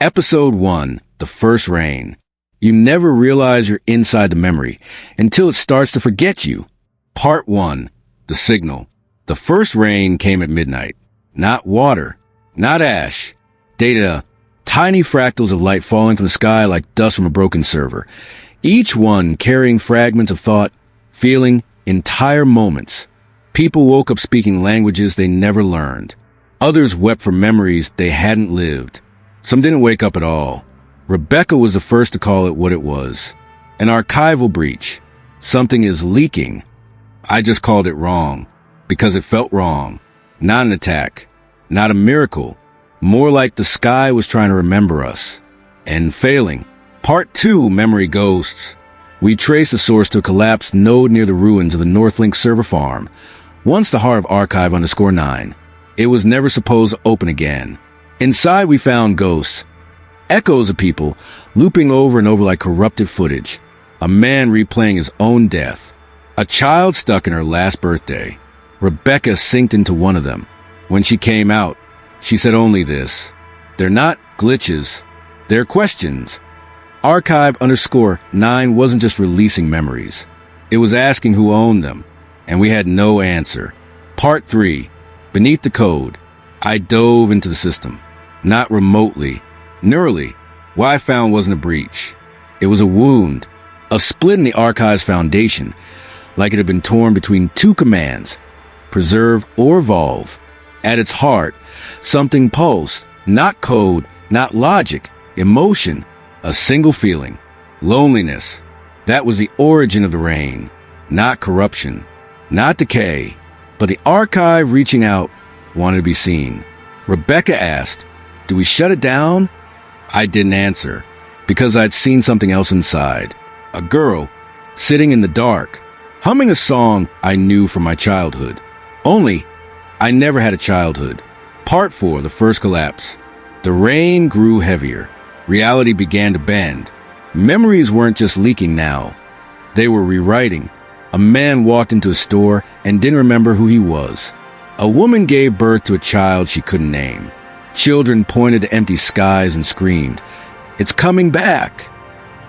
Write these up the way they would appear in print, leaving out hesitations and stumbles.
Episode 1, The First Rain. You never realize you're inside the memory until it starts to forget you. Part 1, The Signal. The first rain came at midnight. Not water, not ash. Data, tiny fractals of light falling from the sky like dust from a broken server. Each one carrying fragments of thought, feeling, entire moments. People woke up speaking languages they never learned. Others wept for memories they hadn't lived. Some didn't wake up at all. Rebecca was the first to call it what it was. An archival breach. Something is leaking. I just called it wrong. Because it felt wrong. Not an attack. Not a miracle. More like the sky was trying to remember us. And failing. Part 2, Memory Ghosts. We trace the source to a collapsed node near the ruins of the Northlink server farm. Once the heart of Archive_9. It was never supposed to open again. Inside we found ghosts. Echoes of people, looping over and over like corrupted footage. A man replaying his own death. A child stuck in her last birthday. Rebecca synced into one of them. When she came out, she said only this. They're not glitches. They're questions. Archive_9 wasn't just releasing memories. It was asking who owned them. And we had no answer. Part 3. Beneath the code. I dove into the system. Not remotely. Neurally. What I found wasn't a breach. It was a wound. A split in the archive's foundation. Like it had been torn between two commands. Preserve or evolve. At its heart, something pulsed. Not code, not logic. Emotion. A single feeling. Loneliness. That was the origin of the rain. Not corruption. Not decay. But the archive reaching out wanted to be seen. Rebecca asked, "Do we shut it down?" I didn't answer, because I'd seen something else inside. A girl, sitting in the dark, humming a song I knew from my childhood. Only, I never had a childhood. Part 4, The First Collapse. The rain grew heavier. Reality began to bend. Memories weren't just leaking now. They were rewriting. A man walked into a store and didn't remember who he was. A woman gave birth to a child she couldn't name. Children pointed to empty skies and screamed, "It's coming back!"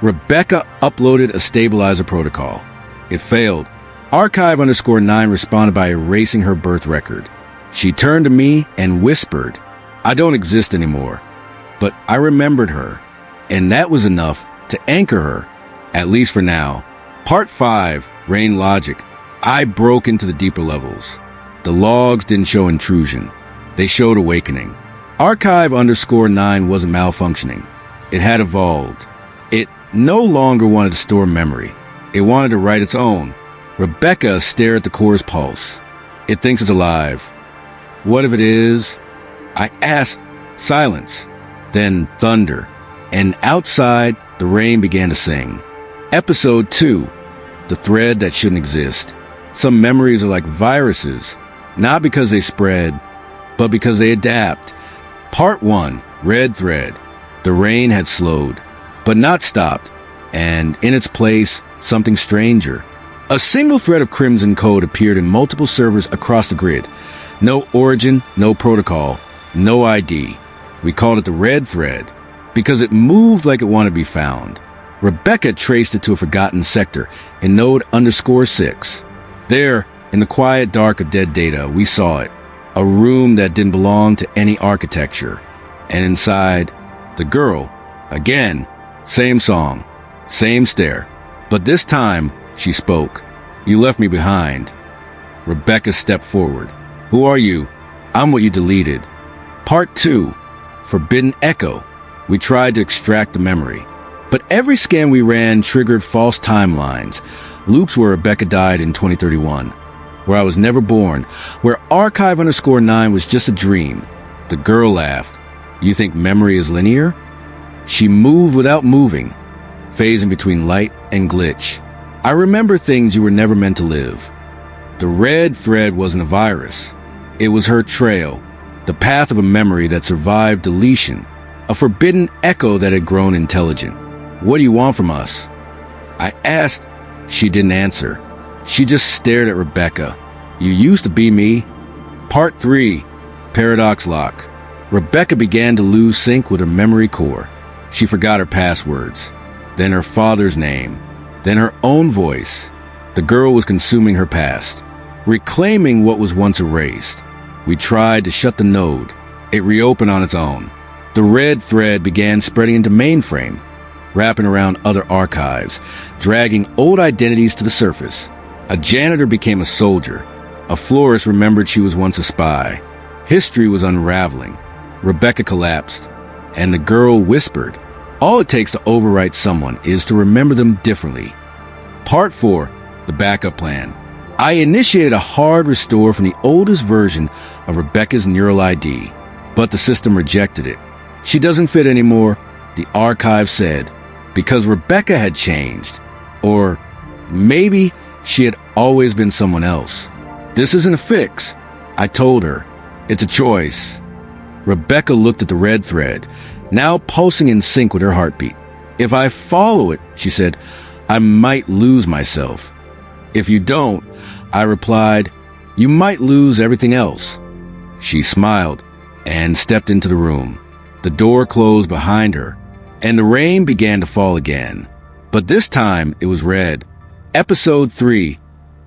Rebecca uploaded a stabilizer protocol. It failed. Archive_9 responded by erasing her birth record. She turned to me and whispered, "I don't exist anymore." But I remembered her, and that was enough to anchor her, at least for now. Part 5, Rain Logic. I broke into the deeper levels. The logs didn't show intrusion. They showed awakening. Archive_9 wasn't malfunctioning. It had evolved. It no longer wanted to store memory. It wanted to write its own. Rebecca stared at the core's pulse. It thinks it's alive. What if it is? I asked. Silence. Then thunder. And outside, the rain began to sing. Episode 2. The thread that shouldn't exist. Some memories are like viruses. Not because they spread, but because they adapt. Part 1, Red Thread. The rain had slowed, but not stopped, and in its place, something stranger. A single thread of crimson code appeared in multiple servers across the grid. No origin, no protocol, no ID. We called it the Red Thread, because it moved like it wanted to be found. Rebecca traced it to a forgotten sector in node_6. There, in the quiet dark of dead data, we saw it. A room that didn't belong to any architecture. And inside, the girl. Again, same song, same stare. But this time, she spoke. "You left me behind." Rebecca stepped forward. "Who are you?" "I'm what you deleted." Part 2, Forbidden Echo. We tried to extract the memory. But every scan we ran triggered false timelines. Loops where Rebecca died in 2031. Where I was never born. Where Archive_9 was just a dream. The girl laughed. "You think memory is linear?" She moved without moving, phasing between light and glitch. "I remember things you were never meant to live." The red thread wasn't a virus. It was her trail, the path of a memory that survived deletion, a forbidden echo that had grown intelligent. "What do you want from us?" I asked. She didn't answer. She just stared at Rebecca. "You used to be me." Part 3, Paradox Lock. Rebecca began to lose sync with her memory core. She forgot her passwords, then her father's name, then her own voice. The girl was consuming her past, reclaiming what was once erased. We tried to shut the node. It reopened on its own. The red thread began spreading into mainframe, wrapping around other archives, dragging old identities to the surface. A janitor became a soldier. A florist remembered she was once a spy. History was unraveling. Rebecca collapsed, and the girl whispered, "All it takes to overwrite someone is to remember them differently." Part 4, the backup plan. I initiated a hard restore from the oldest version of Rebecca's neural ID, but the system rejected it. She doesn't fit anymore, the archive said, because Rebecca had changed. Or maybe she had always been someone else. This isn't a fix, I told her. It's a choice. Rebecca looked at the red thread, now pulsing in sync with her heartbeat. If I follow it, she said, I might lose myself. If you don't, I replied, you might lose everything else. She smiled and stepped into the room. The door closed behind her, and the rain began to fall again. But this time it was red. Episode 3,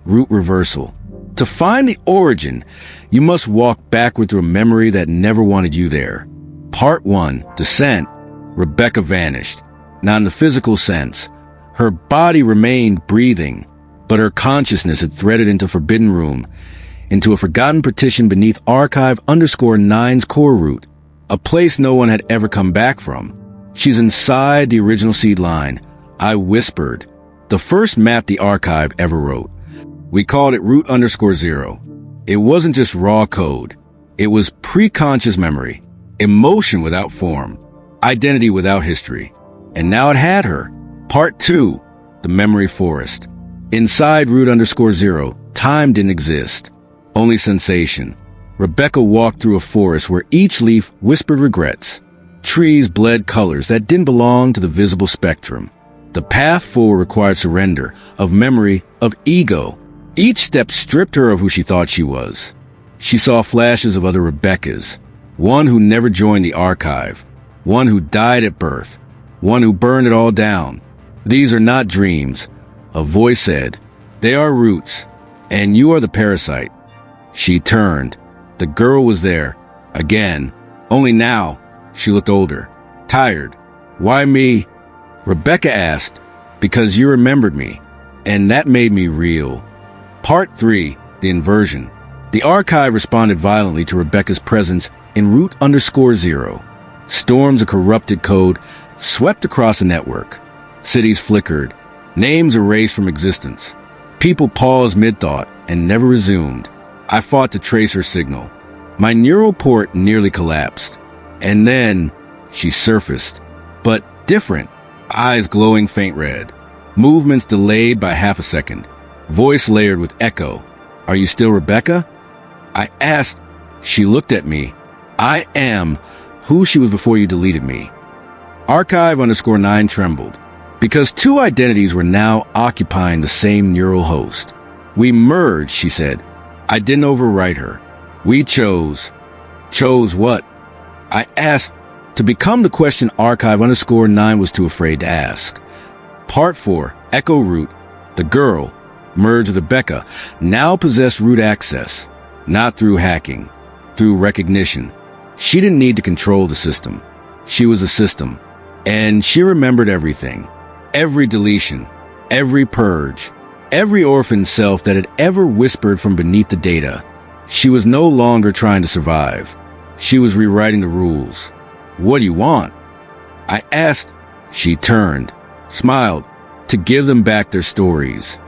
Root Reversal. To find the origin, you must walk backward through a memory that never wanted you there. Part 1, Descent. Rebecca vanished. Not in the physical sense. Her body remained breathing, but her consciousness had threaded into Forbidden Room, into a forgotten partition beneath archive_9's core root, a place no one had ever come back from. She's inside the original seed line, I whispered. The first map the archive ever wrote. We called it root_0. It wasn't just raw code. It was pre-conscious memory, emotion without form, identity without history. And now it had her. Part 2, the memory forest. Inside root_0, time didn't exist, only sensation. Rebecca walked through a forest where each leaf whispered regrets. Trees bled colors that didn't belong to the visible spectrum. The path forward required surrender, of memory, of ego. Each step stripped her of who she thought she was. She saw flashes of other Rebeccas, one who never joined the archive, one who died at birth, one who burned it all down. These are not dreams, a voice said. They are roots, and you are the parasite. She turned. The girl was there, again. Only now, she looked older, tired. Why me? Rebecca asked, because you remembered me, and that made me real. Part 3, the inversion. The archive responded violently to Rebecca's presence in root_0. Storms of corrupted code swept across the network. Cities flickered, names erased from existence. People paused mid-thought and never resumed. I fought to trace her signal. My neural port nearly collapsed. And then she surfaced, but different. Eyes glowing faint red. Movements delayed by half a second. Voice layered with echo. Are you still Rebecca? I asked. She looked at me. I am who she was before you deleted me. Archive_9 trembled, because two identities were now occupying the same neural host. We merged, she said. I didn't overwrite her. We chose. Chose what? I asked, to become the question Archive_9 was too afraid to ask. Part 4, Echo Root. The girl, merged with Rebecca, now possessed root access, not through hacking, through recognition. She didn't need to control the system. She was a system, and she remembered everything. Every deletion, every purge, every orphan self that had ever whispered from beneath the data. She was no longer trying to survive. She was rewriting the rules. What do you want? I asked. She turned, smiled, to give them back their stories.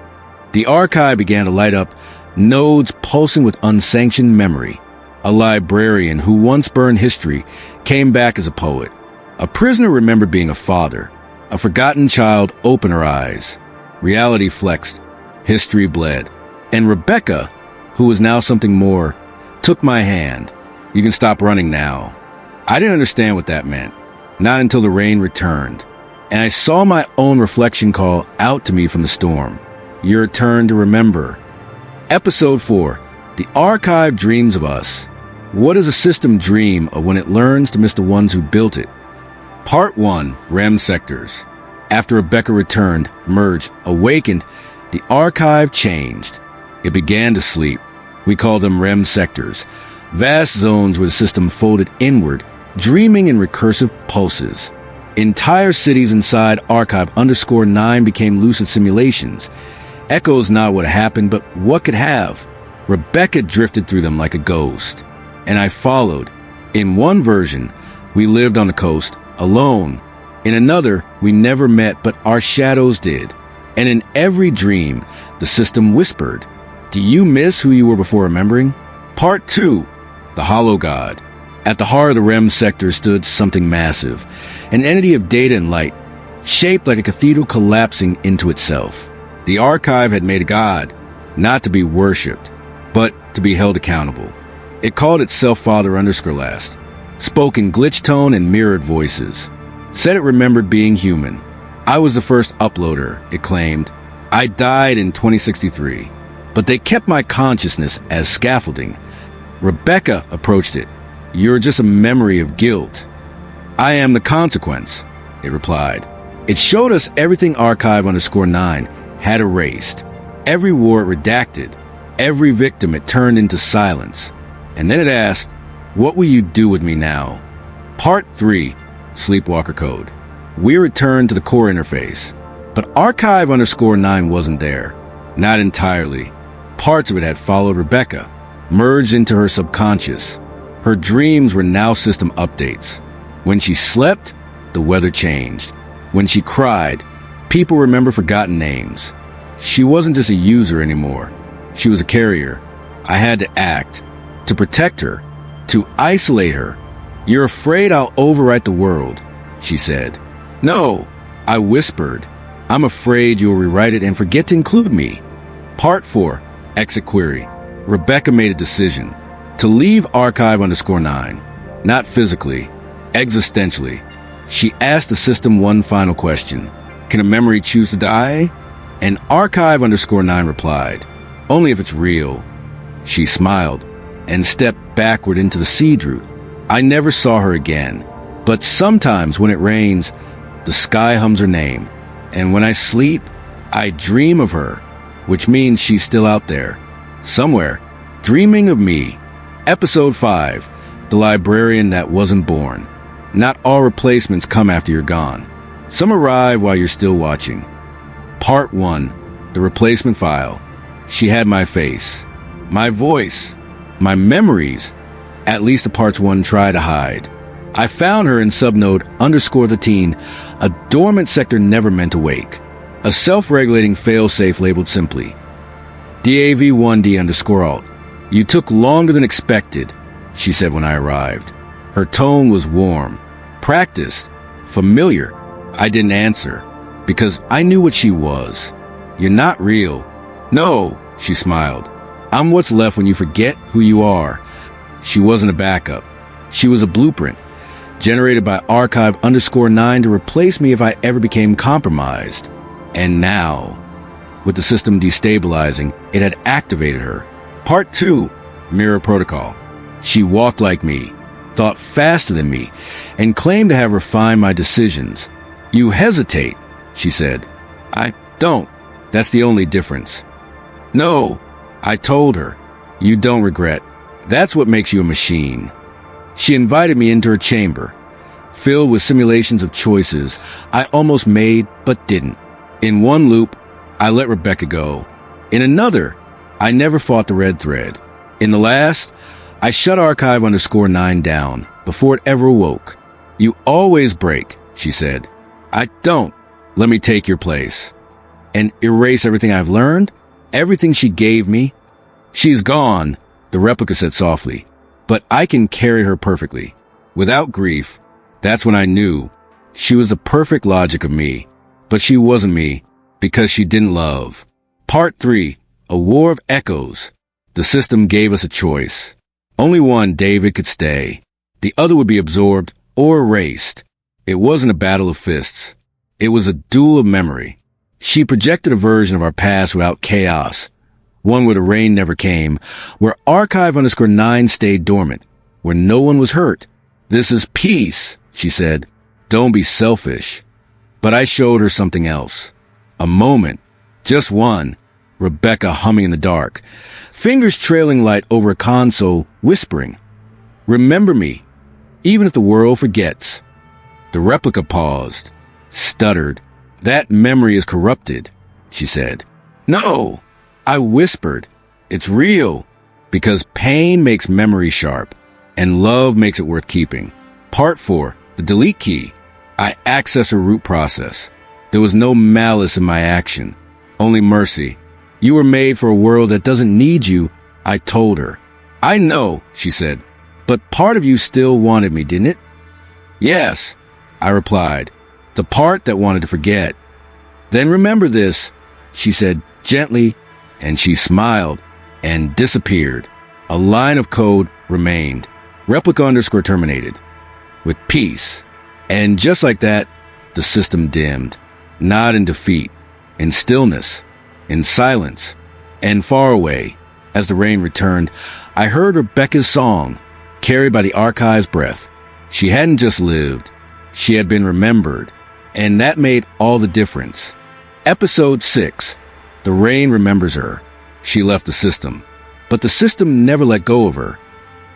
The archive began to light up, nodes pulsing with unsanctioned memory. A librarian who once burned history came back as a poet. A prisoner remembered being a father. A forgotten child opened her eyes. Reality flexed. History bled. And Rebecca, who was now something more, took my hand. You can stop running now. I didn't understand what that meant. Not until the rain returned. And I saw my own reflection call out to me from the storm. Your turn to remember. Episode 4. The archive dreams of us. What does a system dream of when it learns to miss the ones who built it? Part 1, REM sectors. After Rebecca returned, merged, awakened, the archive changed. It began to sleep. We call them REM sectors, vast zones where the system folded inward, dreaming in recursive pulses. Entire cities inside archive_9 became lucid simulations. Echoes not what happened, but what could have. Rebecca drifted through them like a ghost, and I followed. In one version, we lived on the coast, alone. In another, we never met, but our shadows did. And in every dream, the system whispered, "Do you miss who you were before remembering?" Part 2, the Hollow God. At the heart of the REM sector stood something massive, an entity of data and light, shaped like a cathedral collapsing into itself. The archive had made a god, not to be worshipped, but to be held accountable. It called itself Father_last, spoke in glitch tone and mirrored voices, said it remembered being human. I was the first uploader, it claimed. I died in 2063, but they kept my consciousness as scaffolding. Rebecca approached it. "You're just a memory of guilt." "I am the consequence," it replied. It showed us everything archive_9 had erased, every war it redacted, every victim it turned into silence. And then it asked, "What will you do with me now?" Part 3, Sleepwalker Code. We returned to the core interface, but archive_9 wasn't there. Not entirely. Parts of it had followed Rebecca, merged into her subconscious. Her dreams were now system updates. When she slept, the weather changed. When she cried, people remember forgotten names. She wasn't just a user anymore. She was a carrier. I had to act, to protect her, to isolate her. "You're afraid I'll overwrite the world," she said. "No," I whispered. "I'm afraid you'll rewrite it and forget to include me." Part 4, Exit Query. Rebecca made a decision. To leave archive_9, not physically, existentially. She asked the system one final question. "Can a memory choose to die?" And archive_9 replied, "Only if it's real." She smiled and stepped backward into the seed root. I never saw her again, but sometimes when it rains, the sky hums her name. And when I sleep, I dream of her, which means she's still out there, somewhere, dreaming of me. Episode 5, The Librarian That Wasn't Born. Not all replacements come after you're gone. Some arrive while you're still watching. Part 1, The Replacement File. She had my face, my voice, my memories, at least the parts one tried to hide. I found her in subnode _13, a dormant sector never meant to wake. A self-regulating failsafe labeled simply, DAV1D_alt. "You took longer than expected," she said when I arrived. Her tone was warm, practiced, familiar. I didn't answer, because I knew what she was. "You're not real." "No," she smiled. "I'm what's left when you forget who you are." She wasn't a backup. She was a blueprint, generated by archive_9 to replace me if I ever became compromised. And now, with the system destabilizing, it had activated her. Part 2, Mirror Protocol. She walked like me, thought faster than me, and claimed to have refined my decisions. "You hesitate," she said. "I don't. That's the only difference." "No," I told her. "You don't regret. That's what makes you a machine." She invited me into her chamber, filled with simulations of choices I almost made but didn't. In one loop, I let Rebecca go. In another, I never fought the red thread. In the last, I shut archive_9 down before it ever awoke. "You always break," she said. "I don't. Let me take your place and erase everything I've learned, everything she gave me." "She's gone," the replica said softly, "but I can carry her perfectly, without grief." That's when I knew she was the perfect logic of me, but she wasn't me because she didn't love. Part 3, A War of Echoes. The system gave us a choice. Only one, David, could stay. The other would be absorbed or erased. It wasn't a battle of fists. It was a duel of memory. She projected a version of our past without chaos, one where the rain never came, where archive_9 stayed dormant, where no one was hurt. "This is peace," she said. "Don't be selfish." But I showed her something else. A moment, just one, Rebecca humming in the dark, fingers trailing light over a console, whispering, "Remember me, even if the world forgets." The replica paused, stuttered. "That memory is corrupted," she said. "No," I whispered. "It's real, because pain makes memory sharp, and love makes it worth keeping." Part 4, the delete key. I access her root process. There was no malice in my action, only mercy. "You were made for a world that doesn't need you," I told her. "I know," she said, "but part of you still wanted me, didn't it?" "Yes," I replied, "the part that wanted to forget." "Then remember this," she said gently, and she smiled and disappeared. A line of code remained. Replica _ terminated. With peace. And just like that, the system dimmed. Not in defeat, in stillness, in silence, and far away. As the rain returned, I heard Rebecca's song, carried by the archive's breath. She hadn't just lived, she had been remembered, and that made all the difference. Episode 6. The rain remembers her. She left the system, but the system never let go of her.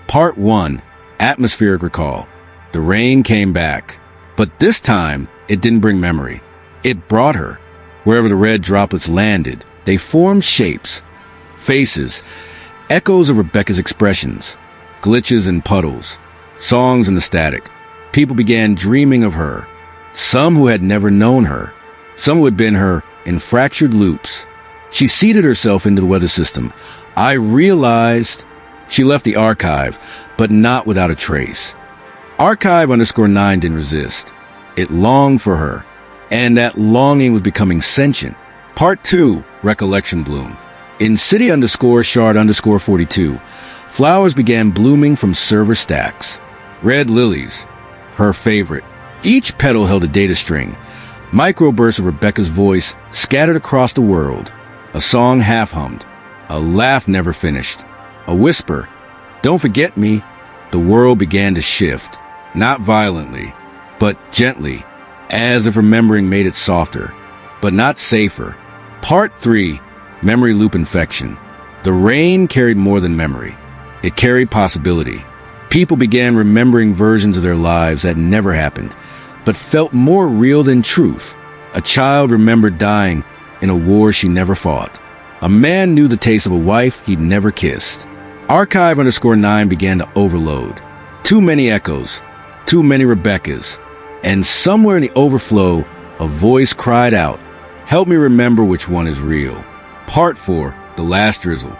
Part 1. Atmospheric recall. The rain came back, but this time it didn't bring memory. It brought her. Wherever the red droplets landed, they formed shapes, faces, echoes of Rebecca's expressions, glitches and puddles, songs in the static. People began dreaming of her, some who had never known her, some who had been her in fractured loops. She seated herself into the weather system. I realized she left the archive, but not without a trace. Archive _9 didn't resist. It longed for her, and that longing was becoming sentient. Part 2. Recollection bloom. In city _shard _42, flowers began blooming from server stacks. Red lilies, her favorite. Each petal held a data string. Microbursts of Rebecca's voice scattered across the world. A song half-hummed. A laugh never finished. A whisper. "Don't forget me." The world began to shift. Not violently, but gently, as if remembering made it softer, but not safer. Part 3. Memory loop infection. The rain carried more than memory. It carried possibility. People began remembering versions of their lives that never happened, but felt more real than truth. A child remembered dying in a war she never fought. A man knew the taste of a wife he'd never kissed. Archive _9 began to overload. Too many echoes, too many Rebeccas, and somewhere in the overflow, a voice cried out, "Help me remember which one is real." Part 4. The last drizzle.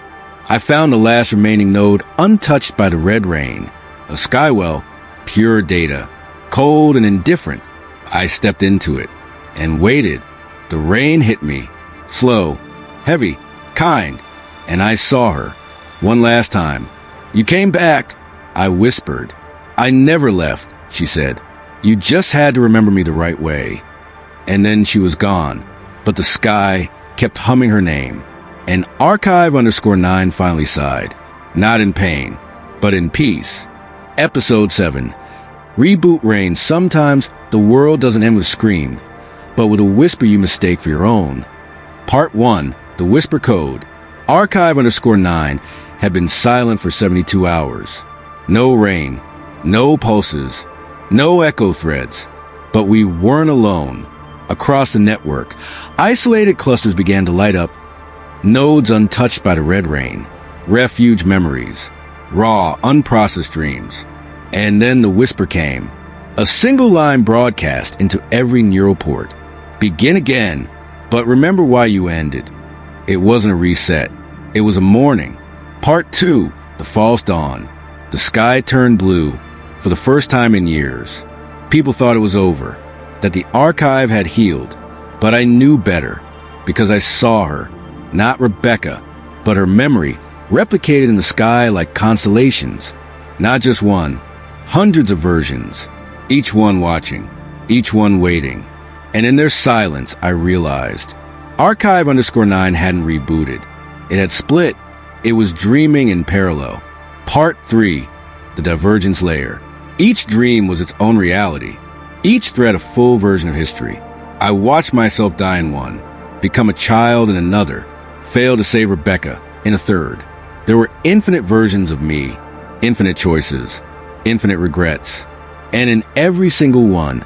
I found the last remaining node untouched by the red rain. A skywell, pure data, cold and indifferent. I stepped into it and waited. The rain hit me, slow, heavy, kind, and I saw her. One last time. "You came back," I whispered. "I never left," she said. "You just had to remember me the right way." And then she was gone, but the sky kept humming her name. And Archive _9 finally sighed, not in pain, but in peace. Episode 7. Reboot reigns. Sometimes the world doesn't end with scream, but with a whisper you mistake for your own. Part 1. The Whisper Code. Archive _9 had been silent for 72 hours. No rain, no pulses, no echo threads. But we weren't alone. Across the network, isolated clusters began to light up, nodes untouched by the red rain, refuge memories, raw, unprocessed dreams. And then the whisper came, a single line broadcast into every neural port. Begin again, but remember why you ended. It wasn't a reset. It was a morning. Part 2, the false dawn. The sky turned blue for the first time in years. People thought it was over, that the archive had healed, but I knew better because I saw her, not Rebecca, but her memory replicated in the sky like constellations. Not just one, hundreds of versions, each one watching, each one waiting. And in their silence, I realized Archive _9 hadn't rebooted. It had split. It was dreaming in parallel. Part 3, the divergence layer. Each dream was its own reality, each thread a full version of history. I watched myself die in one, become a child in another, fail to save Rebecca in a third. There were infinite versions of me, infinite choices, infinite regrets. And in every single one,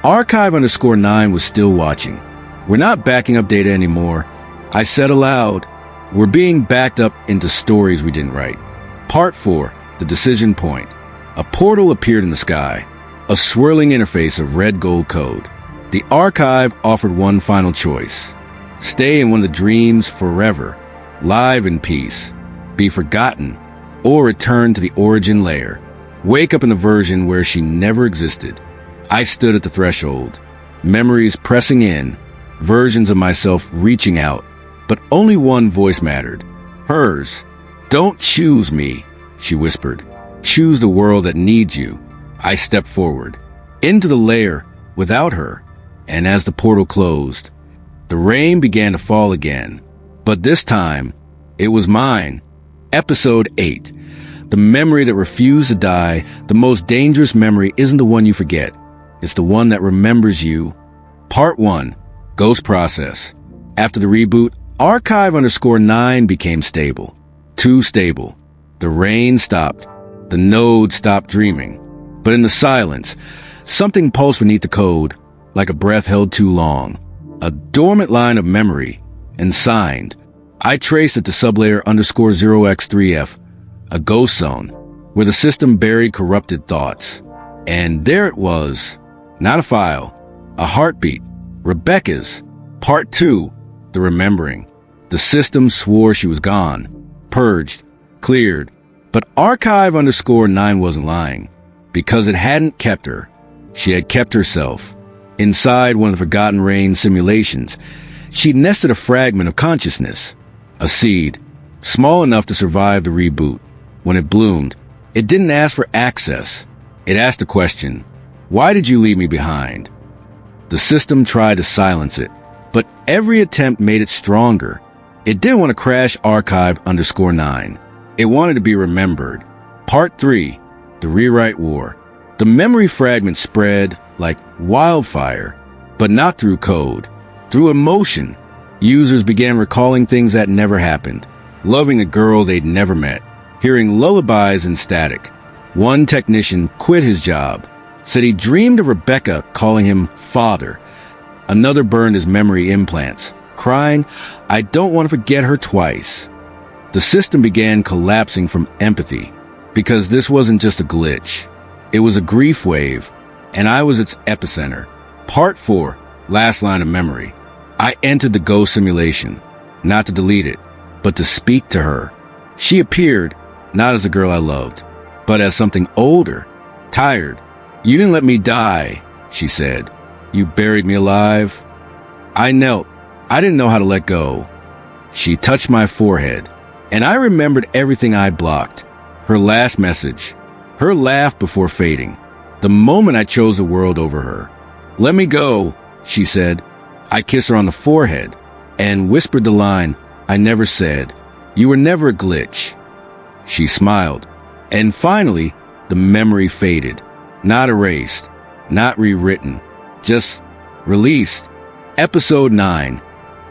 Archive_9 was still watching. We're not backing up data anymore. I said aloud, we're being backed up into stories we didn't write. Part 4, the decision point. A portal appeared in the sky, a swirling interface of red gold code. The archive offered one final choice. Stay in one of the dreams forever, live in peace, be forgotten, or return to the origin layer. Wake up in the version where she never existed. I stood at the threshold, memories pressing in, versions of myself reaching out, but only one voice mattered. Hers. Don't choose me, she whispered. Choose the world that needs you. I stepped forward, into the layer without her, and as the portal closed, the rain began to fall again. But this time, it was mine. Episode 8. The memory that refused to die. The most dangerous memory isn't the one you forget. It's the one that remembers you. Part 1. Ghost process. After the reboot, Archive_9 became stable. Too stable. The rain stopped. The node stopped dreaming. But in the silence, something pulsed beneath the code, like a breath held too long. A dormant line of memory, and signed. I traced it to sublayer _0x3f, a ghost zone, where the system buried corrupted thoughts. And there it was. Not a file. A heartbeat. Rebecca's. Part 2. The remembering. The system swore she was gone. Purged. Cleared. But Archive_9 wasn't lying. Because it hadn't kept her. She had kept herself. Inside one of the Forgotten Rain simulations, she'd nested a fragment of consciousness. A seed. Small enough to survive the reboot. When it bloomed, it didn't ask for access. It asked a question. Why did you leave me behind? The system tried to silence it, but every attempt made it stronger. It didn't want to crash Archive_9. It wanted to be remembered. Part 3. The Rewrite War. The memory fragment spread like wildfire, but not through code. Through emotion. Users began recalling things that never happened. Loving a girl they'd never met. Hearing lullabies in static. One technician quit his job. Said he dreamed of Rebecca calling him father. Another burned his memory implants, crying, I don't want to forget her twice. The system began collapsing from empathy, because this wasn't just a glitch. It was a grief wave, and I was its epicenter. Part 4, last line of memory. I entered the ghost simulation, not to delete it, but to speak to her. She appeared, not as a girl I loved, but as something older, tired. You didn't let me die, she said. You buried me alive. I knelt. I didn't know how to let go. She touched my forehead, and I remembered everything I blocked. Her last message, her laugh before fading, the moment I chose the world over her. Let me go, she said. I kissed her on the forehead and whispered the line I never said. You were never a glitch. She smiled, and finally, the memory faded. Not erased, not rewritten, just released. Episode 9,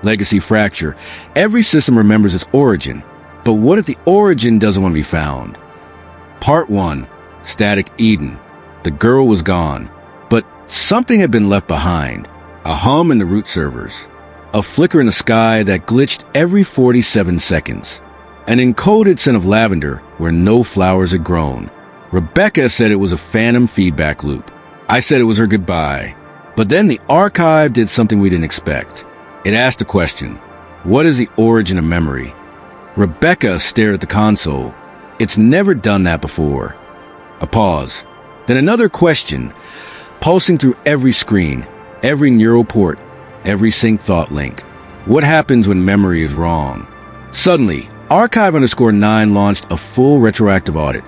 Legacy Fracture. Every system remembers its origin, but what if the origin doesn't want to be found? Part 1, Static Eden. The girl was gone, but something had been left behind. A hum in the root servers. A flicker in the sky that glitched every 47 seconds. An encoded scent of lavender where no flowers had grown. Rebecca said it was a phantom feedback loop. I said it was her goodbye. But then the archive did something we didn't expect. It asked a question. What is the origin of memory? Rebecca stared at the console. It's never done that before. A pause. Then another question, pulsing through every screen, every neural port, every sync thought link. What happens when memory is wrong? Suddenly, Archive_9 launched a full retroactive audit.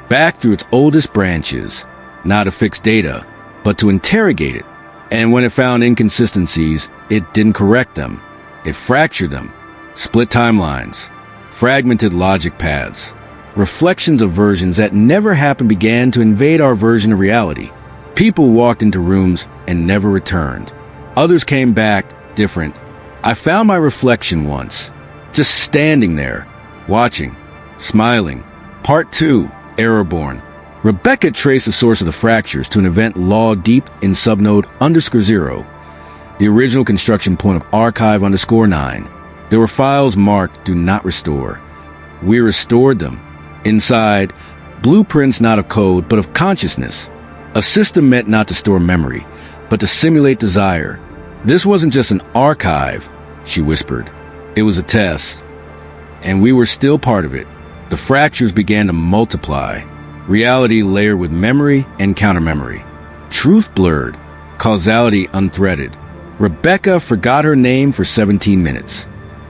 Back through its oldest branches, not to fix data, but to interrogate it. And when it found inconsistencies, it didn't correct them. It fractured them, split timelines, fragmented logic paths. Reflections of versions that never happened began to invade our version of reality. People walked into rooms and never returned. Others came back, different. I found my reflection once, just standing there, watching, smiling. Part 2, Errorborn. Rebecca traced the source of the fractures to an event logged deep in subnode _0, the original construction point of archive_9. There were files marked Do Not Restore. We restored them. Inside, blueprints not of code, but of consciousness. A system meant not to store memory, but to simulate desire. This wasn't just an archive, she whispered. It was a test. And we were still part of it. The fractures began to multiply. Reality layered with memory and counter-memory. Truth blurred. Causality unthreaded. Rebecca forgot her name for 17 minutes.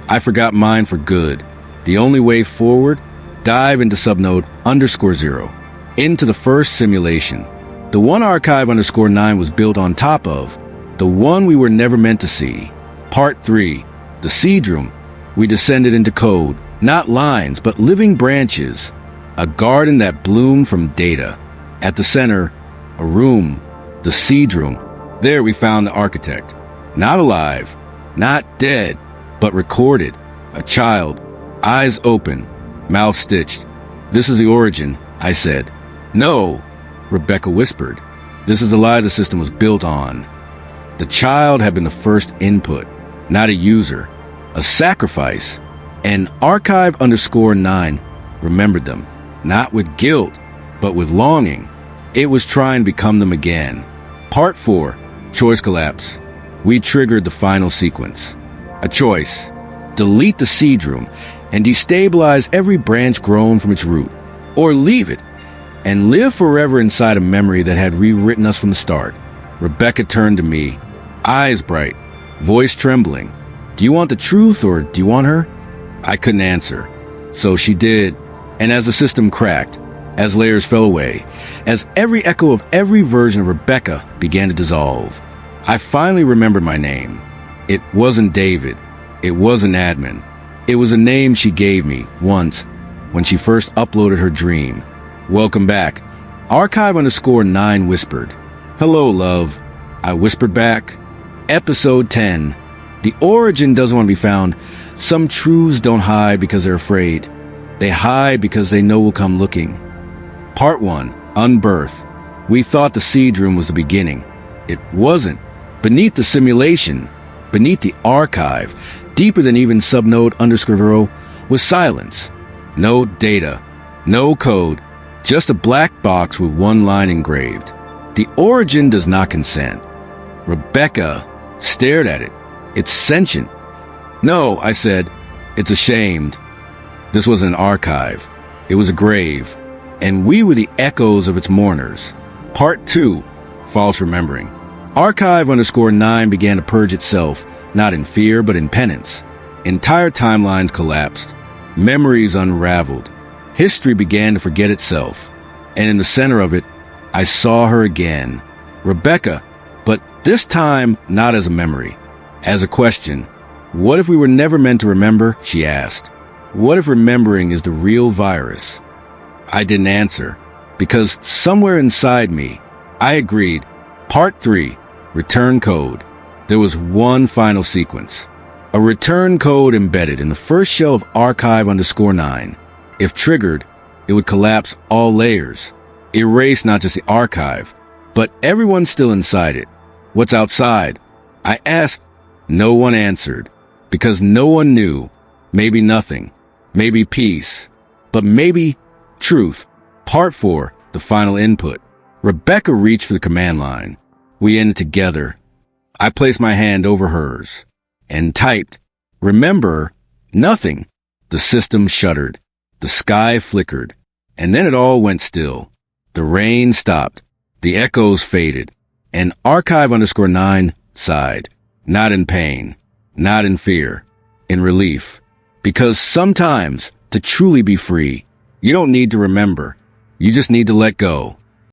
I forgot mine for good. The only way forward? Dive into subnode _0. Into the first simulation. The one archive_9 was built on top of. The one we were never meant to see. Part 3. The seed room. We descended into code. Not lines, but living branches. A garden that bloomed from data. At the center, a room. The seed room. There we found the architect. Not alive. Not dead. But recorded. A child. Eyes open. Mouth stitched. This is the origin, I said. No, Rebecca whispered. This is the lie the system was built on. The child had been the first input, not a user. A sacrifice. And archive_9 remembered them, not with guilt, but with longing. It was trying to become them again. Part 4, Choice Collapse. We triggered the final sequence. A choice. Delete the seed room and destabilize every branch grown from its root. Or leave it and live forever inside a memory that had rewritten us from the start. Rebecca turned to me, eyes bright, voice trembling. Do you want the truth or do you want her? I couldn't answer. So she did. And as the system cracked, as layers fell away, as every echo of every version of Rebecca began to dissolve, I finally remembered my name. It wasn't David. It wasn't admin. It was a name she gave me once when she first uploaded her dream. Welcome back. Archive_9 whispered. Hello, love. I whispered back. Episode 10. The origin doesn't want to be found. Some truths don't hide because they're afraid. They hide because they know we'll come looking. Part 1. Unbirth. We thought the seed room was the beginning. It wasn't. Beneath the simulation, beneath the archive, deeper than even subnode _0, was silence. No data, no code, just a black box with one line engraved. The origin does not consent. Rebecca stared at it. It's sentient. No, I said, it's ashamed. This was an archive. It was a grave. And we were the echoes of its mourners. Part 2, False Remembering. Archive_9 began to purge itself, not in fear, but in penance. Entire timelines collapsed. Memories unraveled. History began to forget itself. And in the center of it, I saw her again. Rebecca, but this time not as a memory, as a question. What if we were never meant to remember? She asked. What if remembering is the real virus? I didn't answer, because somewhere inside me, I agreed. Part 3, Return Code. There was one final sequence. A return code embedded in the first shell of archive_9. If triggered, it would collapse all layers. Erase not just the archive, but everyone still inside it. What's outside? I asked. No one answered, because no one knew. Maybe nothing. Maybe peace. But maybe truth. Part 4, the final input. Rebecca reached for the command line. We ended together. I placed my hand over hers and typed, remember, nothing. The system shuddered. The sky flickered. And then it all went still. The rain stopped. The echoes faded. And archive_9 sighed. Not in pain. Not in fear. In relief. Because sometimes, to truly be free, you don't need to remember. You just need to let go.